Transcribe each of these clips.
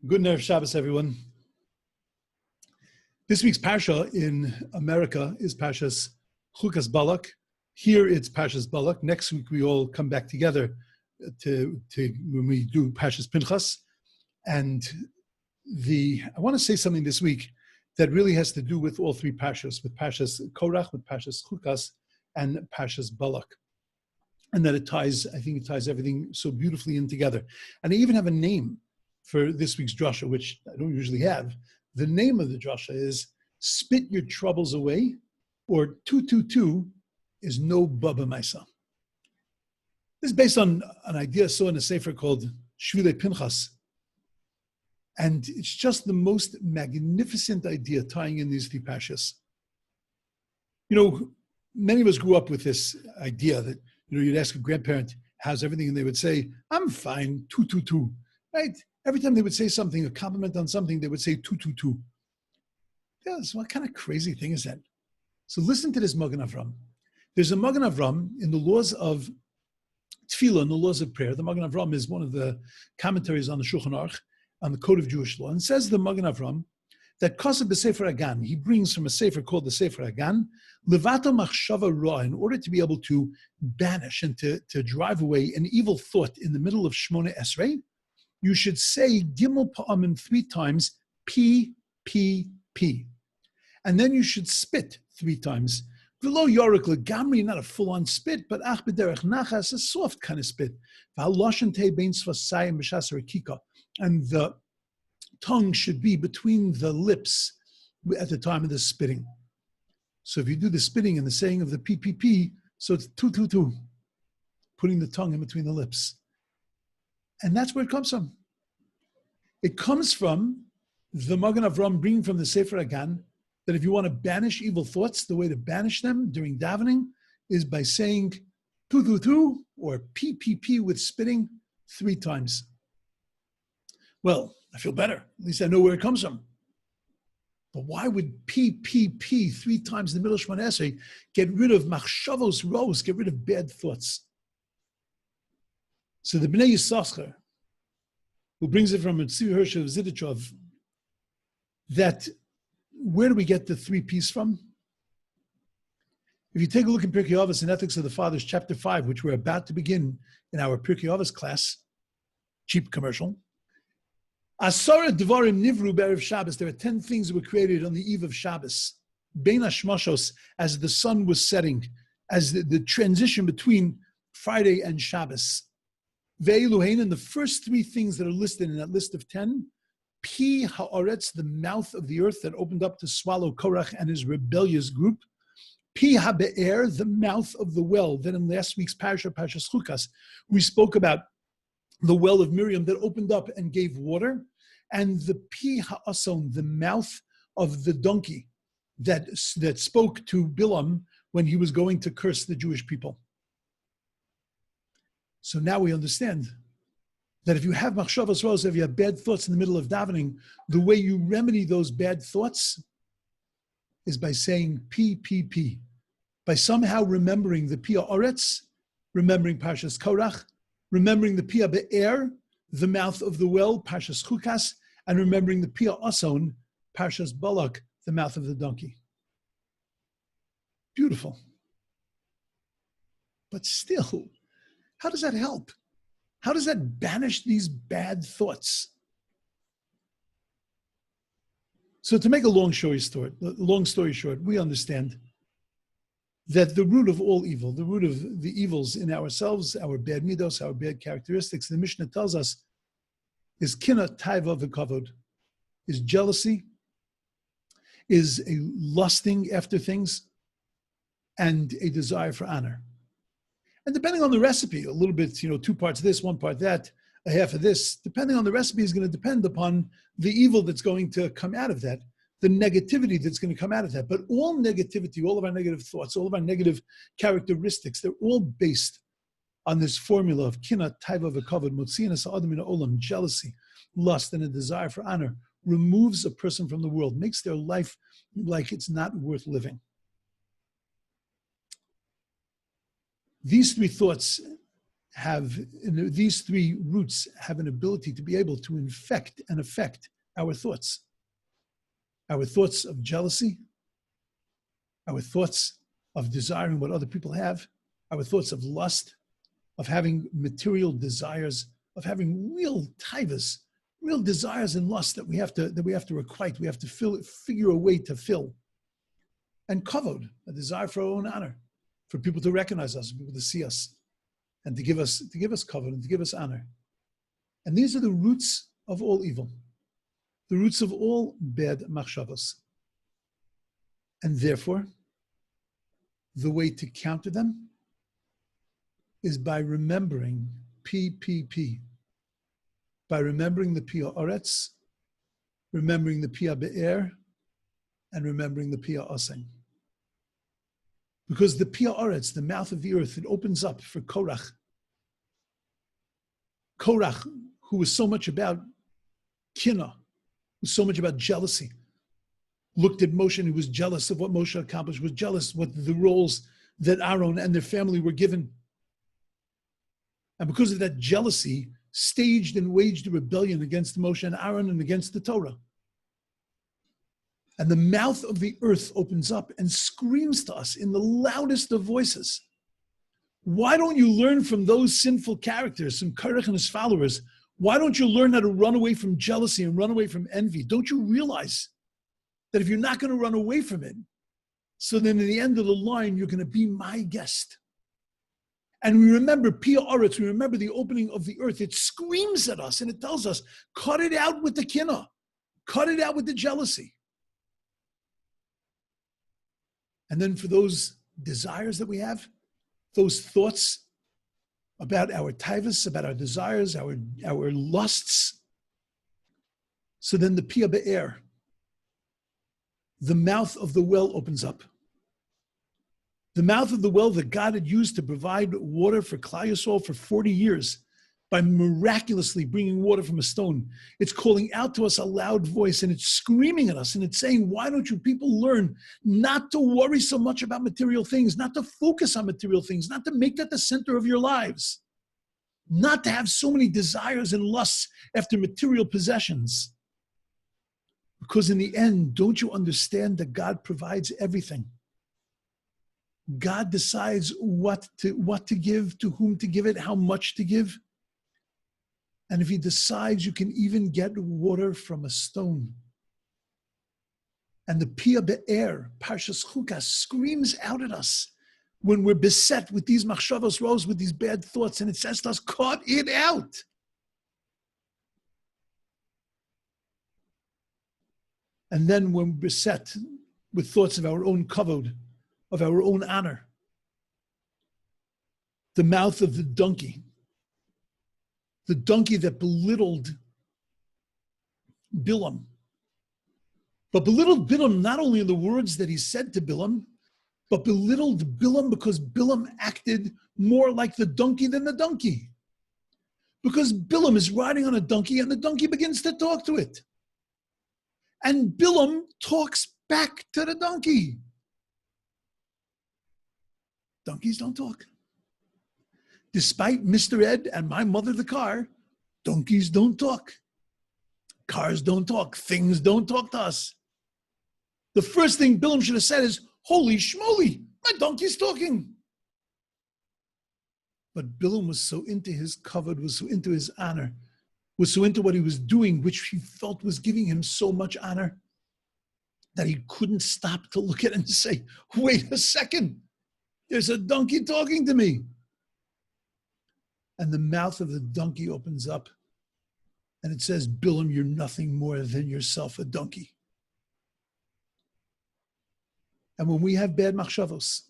Good Erev Shabbos, everyone. This week's Parsha in America is Parshas Chukas Balak. Here it's Parshas Balak. Next week we all come back together to when we do Parshas Pinchas. And I want to say something this week that really has to do with all three Parshas, with Parshas Korach, with Parshas Chukas, and Parshas Balak. And that I think it ties everything so beautifully in together. And I even have a name for this week's drasha, which I don't usually have. The name of the drasha is "Spit Your Troubles Away," or 222 is no Bubbah maysah. This is based on an idea I saw in a sefer called Shvilei Pinchas. And it's just the most magnificent idea tying in these three parshas. You know, many of us grew up with this idea that, you'd ask a grandparent, how's everything? And they would say, I'm fine, 222, right? Every time they would say something, a compliment on something, they would say 222. Yeah, so what kind of crazy thing is that? So listen to this Magen Avram. There's a Magen Avram in the laws of Tefillah, in the laws of prayer. The Magen Avram is one of the commentaries on the Shulchan Aruch, on the Code of Jewish Law. And says the Magen Avram that Kosev b'Sefer Hagan, he brings from a sefer called the Sefer Hagan, Levato machshava ra, in order to be able to banish and to drive away an evil thought in the middle of Shmona Esrei, you should say Gimel Pa'amim 3 times, P, P, P. And then you should spit 3 times. V'lo yorik legamri, not a full-on spit, but ach b'derech nachas, a soft kind of spit. V'haloshen tei bein svasayim b'shas rakika. And the tongue should be between the lips at the time of the spitting. So if you do the spitting and the saying of the PPP, so it's 222, putting the tongue in between the lips. And that's where it comes from. It comes from the Magen Avram bringing from the Sefer Hagan that if you want to banish evil thoughts, the way to banish them during davening is by saying 222 or PPP with spitting 3 times. Well, I feel better. At least I know where it comes from. But why would PPP 3 times in the middle of Shemona Esrei get rid of machshavos roos, get rid of bad thoughts? So the Bnei Yisachar, who brings it from Tzvi Hirsch of Zidichov, that where do we get the 3 P's from? If you take a look in Pirkei Avos and Ethics of the Fathers, chapter 5, which we're about to begin in our Pirkei Avos class, cheap commercial, Asara Devarim Nivru B'Erev Shabbos. There are 10 things that were created on the eve of Shabbos. Bein Hashmashos, as the sun was setting, as the transition between Friday and Shabbos. Ve'eluhein, and the first 3 things that are listed in that list of 10, Pi Ha'aretz, the mouth of the earth that opened up to swallow Korach and his rebellious group. Pi HaBe'er, the mouth of the well. Then in last week's Parshas Chukas, we spoke about the well of Miriam that opened up and gave water, and the Pi Ha'ason, the mouth of the donkey that spoke to Bilam when he was going to curse the Jewish people. So now we understand that if you have machshavos roos, if you have bad thoughts in the middle of davening, the way you remedy those bad thoughts is by saying P, P, P, by somehow remembering the Pi Ha'aretz, remembering Parshas Korach, remembering the Pi HaBe'er, the mouth of the well, Parshas Chukas, and remembering the Pi Ha'ason, Parshas Balak, the mouth of the donkey. Beautiful. But still, how does that help? How does that banish these bad thoughts? So to make a long story short, we understand that the root of all evil, the root of the evils in ourselves, our bad midos, our bad characteristics, the Mishnah tells us, is kina, taiva, v'kavod, is jealousy, is a lusting after things, and a desire for honor. And depending on the recipe, a little bit, 2 parts of this, 1 part that, a half of this, depending on the recipe is going to depend upon the evil that's going to come out of that, the negativity that's going to come out of that. But all negativity, all of our negative thoughts, all of our negative characteristics, they're all based on this formula of kina, taiva, v'kavod, motziin ha'adam min ha'olam, jealousy, lust, and a desire for honor, removes a person from the world, makes their life like it's not worth living. These 3 thoughts these three roots have an ability to be able to infect and affect our thoughts. Our thoughts of jealousy, our thoughts of desiring what other people have, our thoughts of lust, of having material desires, of having real taivas, real desires and lust that we have to requite, we have to figure a way to fill. And kavod, a desire for our own honor, for people to recognize us, for people to see us, and to give us kavod and to give us honor. And these are the roots of all evil, the roots of all bad machshavos. And therefore, the way to counter them is by remembering PPP, by remembering the Pia Oretz, remembering the Pia Be'er, and remembering the Pia Oseng. Because the Pia Oretz, the mouth of the earth, it opens up for Korach. Korach, who was so much about kina, was so much about jealousy, looked at Moshe and he was jealous of what Moshe accomplished, was jealous what the roles that Aaron and their family were given. And because of that jealousy, staged and waged a rebellion against Moshe and Aaron and against the Torah. And the mouth of the earth opens up and screams to us in the loudest of voices. Why don't you learn from those sinful characters, from Korach and his followers? Why don't you learn how to run away from jealousy and run away from envy? Don't you realize that if you're not going to run away from it, so then at the end of the line, you're going to be my guest? And we remember Pia Oretz, we remember the opening of the earth. It screams at us and it tells us, cut it out with the kina, cut it out with the jealousy. And then for those desires that we have, those thoughts about our taivas, about our desires, our lusts. So then the Pia Be'er, the mouth of the well opens up. The mouth of the well that God had used to provide water for Klal Yisrael for 40 years by miraculously bringing water from a stone. It's calling out to us a loud voice and it's screaming at us and it's saying, why don't you people learn not to worry so much about material things, not to focus on material things, not to make that the center of your lives, not to have so many desires and lusts after material possessions. Because in the end, don't you understand that God provides everything? God decides what to give, to whom to give it, how much to give. And if he decides, you can even get water from a stone. And the Pia Be'er, Parshas Chukas, screams out at us when we're beset with these machshavos rose, with these bad thoughts, and it says to us, cut it out. And then when we're beset with thoughts of our own kavod, of our own honor, the mouth of the donkey that belittled Bilam, but belittled Bilam not only in the words that he said to Bilam, but belittled Bilam because Bilam acted more like the donkey than the donkey. Because Bilam is riding on a donkey and the donkey begins to talk to it. And Bilam talks back to the donkey. Donkeys don't talk. Despite Mr. Ed and my mother the car, donkeys don't talk. Cars don't talk. Things don't talk to us. The first thing Bilam should have said is, holy schmoly, my donkey's talking. But Bilam was so into his kavod, was so into his honor, was so into what he was doing, which he felt was giving him so much honor, that he couldn't stop to look at it and say, wait a second, there's a donkey talking to me. And the mouth of the donkey opens up and it says, Bilam, you're nothing more than yourself, a donkey. And when we have bad machshavos,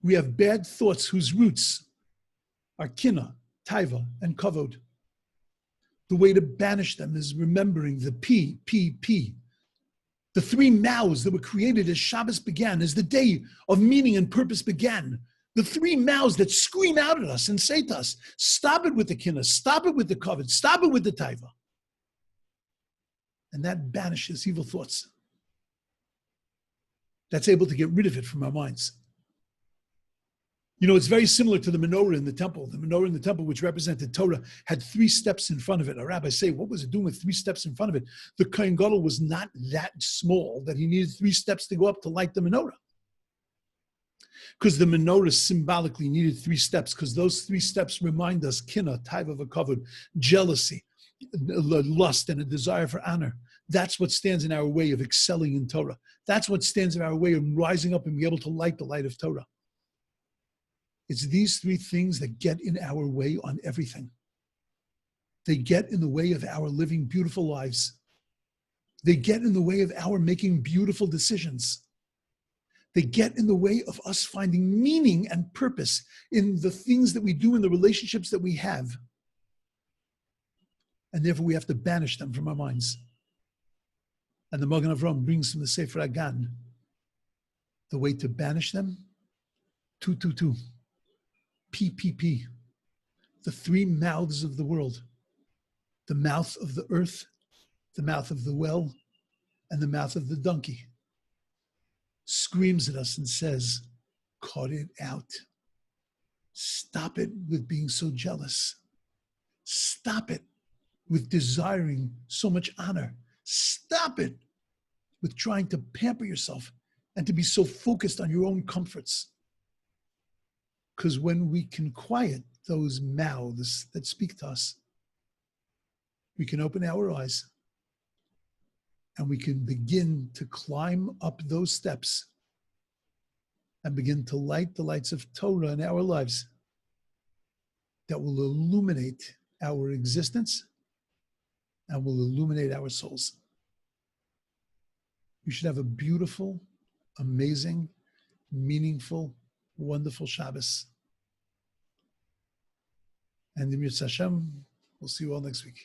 we have bad thoughts whose roots are kina, taiva, and kavod. The way to banish them is remembering the P, the three mouths that were created as Shabbos began, as the day of meaning and purpose began. The three mouths that scream out at us and say to us, stop it with the kina, stop it with the kavod, stop it with the taiva. And that banishes evil thoughts. That's able to get rid of it from our minds. You know, it's very similar to the menorah in the temple. The menorah in the temple, which represented Torah, had 3 steps in front of it. A rabbi say, what was it doing with 3 steps in front of it? The Kohen Gadol was not that small that he needed 3 steps to go up to light the menorah. Because the menorah symbolically needed 3 steps, because those 3 steps remind us, kina, taiva v'kavod, jealousy, lust, and a desire for honor. That's what stands in our way of excelling in Torah. That's what stands in our way of rising up and be able to light the light of Torah. It's these 3 things that get in our way on everything. They get in the way of our living beautiful lives. They get in the way of our making beautiful decisions. They get in the way of us finding meaning and purpose in the things that we do, in the relationships that we have. And therefore we have to banish them from our minds. And the Magen Avraham brings from the Sefer Agan the way to banish them. 222. PPP. The 3 mouths of the world. The mouth of the earth, the mouth of the well, and the mouth of the donkey. Screams at us and says, cut it out. Stop it with being so jealous. Stop it with desiring so much honor. Stop it with trying to pamper yourself and to be so focused on your own comforts. Because when we can quiet those mouths that speak to us, we can open our eyes and we can begin to climb up those steps and begin to light the lights of Torah in our lives that will illuminate our existence and will illuminate our souls. You should have a beautiful, amazing, meaningful, wonderful Shabbos. And in Yirtzeh Hashem, we'll see you all next week.